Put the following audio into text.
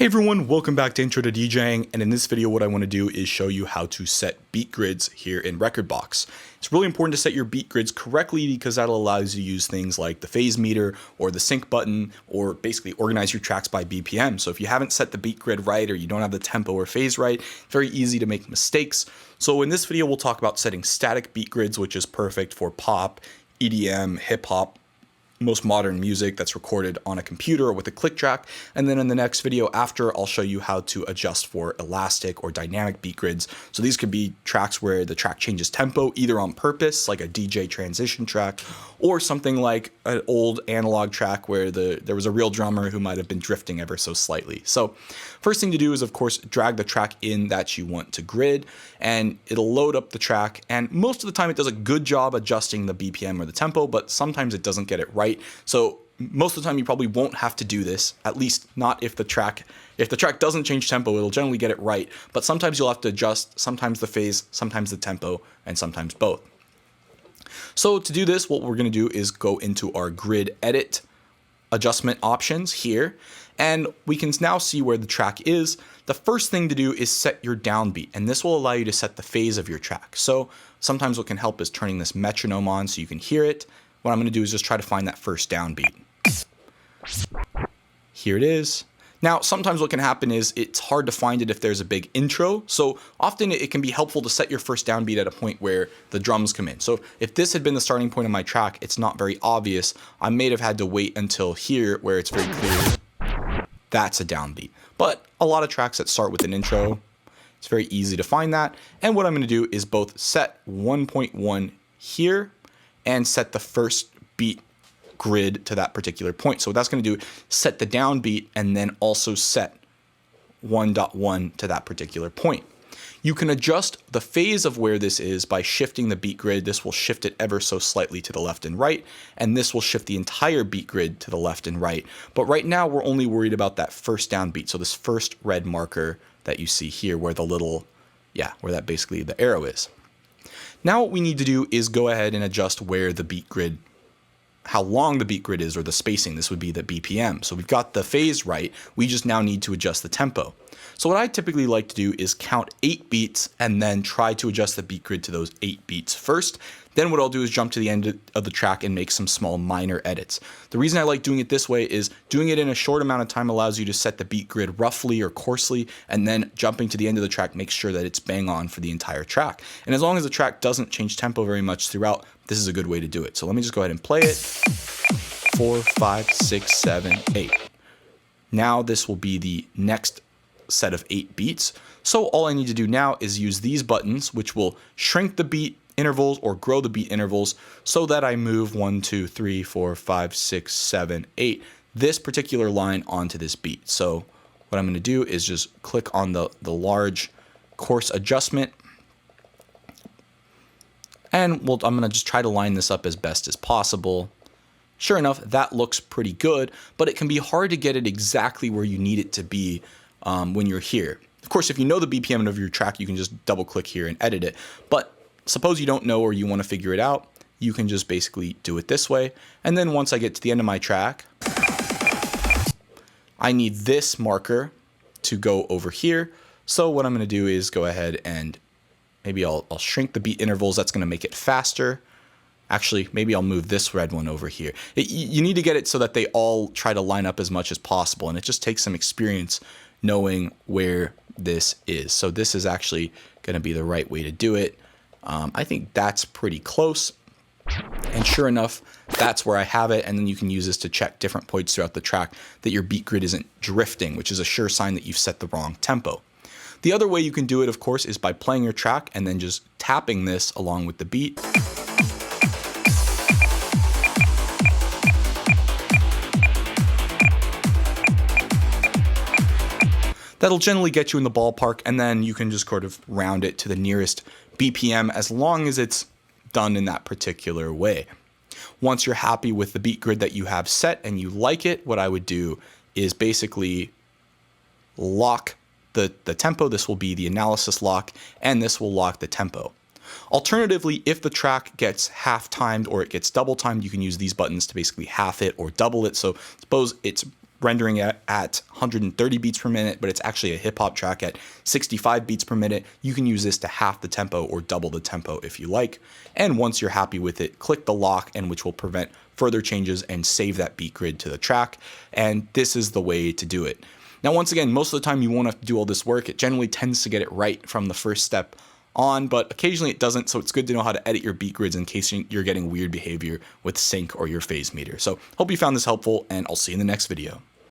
Hey everyone, welcome back to Intro to DJing, and in this video what I want to do is show you how to set beat grids here in Rekordbox. It's really important to set your beat grids correctly because that'll allow you to use things like the phase meter or the sync button, or basically organize your tracks by BPM. So if you haven't set the beat grid right, or you don't have the tempo or phase right, it's very easy to make mistakes. So in this video we'll talk about setting static beat grids, which is perfect for pop, EDM, hip hop, most modern music that's recorded on a computer or with a click track. And then in the next video after, I'll show you how to adjust for elastic or dynamic beat grids. So these could be tracks where the track changes tempo either on purpose, like a DJ transition track, or something like an old analog track where there was a real drummer who might have been drifting ever so slightly. So first thing to do is, of course, drag the track in that you want to grid, and it'll load up the track. And most of the time it does a good job adjusting the BPM or the tempo, but sometimes it doesn't get it right. So most of the time you probably won't have to do this, at least not if the track doesn't change tempo, it'll generally get it right. But sometimes you'll have to adjust, sometimes the phase, sometimes the tempo, and sometimes both. So to do this, what we're going to do is go into our grid edit adjustment options here, and we can now see where the track is. The first thing to do is set your downbeat, and this will allow you to set the phase of your track. So sometimes what can help is turning this metronome on so you can hear it. What I'm going to do is just try to find that first downbeat. Here it is. Now, sometimes what can happen is it's hard to find it if there's a big intro. So often it can be helpful to set your first downbeat at a point where the drums come in. So if this had been the starting point of my track, it's not very obvious. I may have had to wait until here where it's very clear. That's a downbeat. But a lot of tracks that start with an intro, it's very easy to find that. And what I'm going to do is both set 1.1 here and set the first beat grid to that particular point. So what that's going to do, set the downbeat and then also set 1.1 to that particular point. You can adjust the phase of where this is by shifting the beat grid. This will shift it ever so slightly to the left and right, and this will shift the entire beat grid to the left and right. But right now we're only worried about that first downbeat. So this first red marker that you see here where the little, where that basically the arrow is. Now what we need to do is go ahead and adjust where the beat grid, how long the beat grid is, or the spacing. This would be the BPM. So we've got the phase right. We just now need to adjust the tempo. So what I typically like to do is count 8 beats and then try to adjust the beat grid to those 8 beats first. Then what I'll do is jump to the end of the track and make some small minor edits. The reason I like doing it this way is doing it in a short amount of time allows you to set the beat grid roughly or coarsely, and then jumping to the end of the track makes sure that it's bang on for the entire track. And as long as the track doesn't change tempo very much throughout, this is a good way to do it. So let me just go ahead and play it. 4, 5, 6, 7, 8. Now this will be the next set of 8 beats. So all I need to do now is use these buttons, which will shrink the beat intervals or grow the beat intervals so that I move 1, 2, 3, 4, 5, 6, 7, 8, this particular line onto this beat. So what I'm going to do is just click on the large coarse adjustment, and I'm going to just try to line this up as best as possible. Sure enough, that looks pretty good, but it can be hard to get it exactly where you need it to be when you're here. Of course, if you know the BPM of your track, you can just double click here and edit it. But suppose you don't know or you want to figure it out, you can just basically do it this way. And then once I get to the end of my track, I need this marker to go over here. So what I'm going to do is go ahead and maybe I'll shrink the beat intervals. That's going to make it faster. Actually, maybe I'll move this red one over here. You need to get it so that they all try to line up as much as possible. And it just takes some experience knowing where this is. So this is actually going to be the right way to do it. I think that's pretty close. And sure enough, that's where I have it. And then you can use this to check different points throughout the track that your beat grid isn't drifting, which is a sure sign that you've set the wrong tempo. The other way you can do it, of course, is by playing your track and then just tapping this along with the beat. That'll generally get you in the ballpark, and then you can just sort of round it to the nearest BPM as long as it's done in that particular way. Once you're happy with the beat grid that you have set and you like it, what I would do is basically lock the tempo. This will be the analysis lock, and this will lock the tempo. Alternatively, if the track gets half timed or it gets double timed, you can use these buttons to basically half it or double it. So suppose it's rendering at 130 beats per minute, but it's actually a hip hop track at 65 beats per minute, you can use this to half the tempo or double the tempo if you like. And once you're happy with it, click the lock, and which will prevent further changes and save that beat grid to the track. And this is the way to do it. Now, once again, most of the time you won't have to do all this work. It generally tends to get it right from the first step on, but occasionally it doesn't, so it's good to know how to edit your beat grids in case you're getting weird behavior with sync or your phase meter. So hope you found this helpful, and I'll see you in the next video.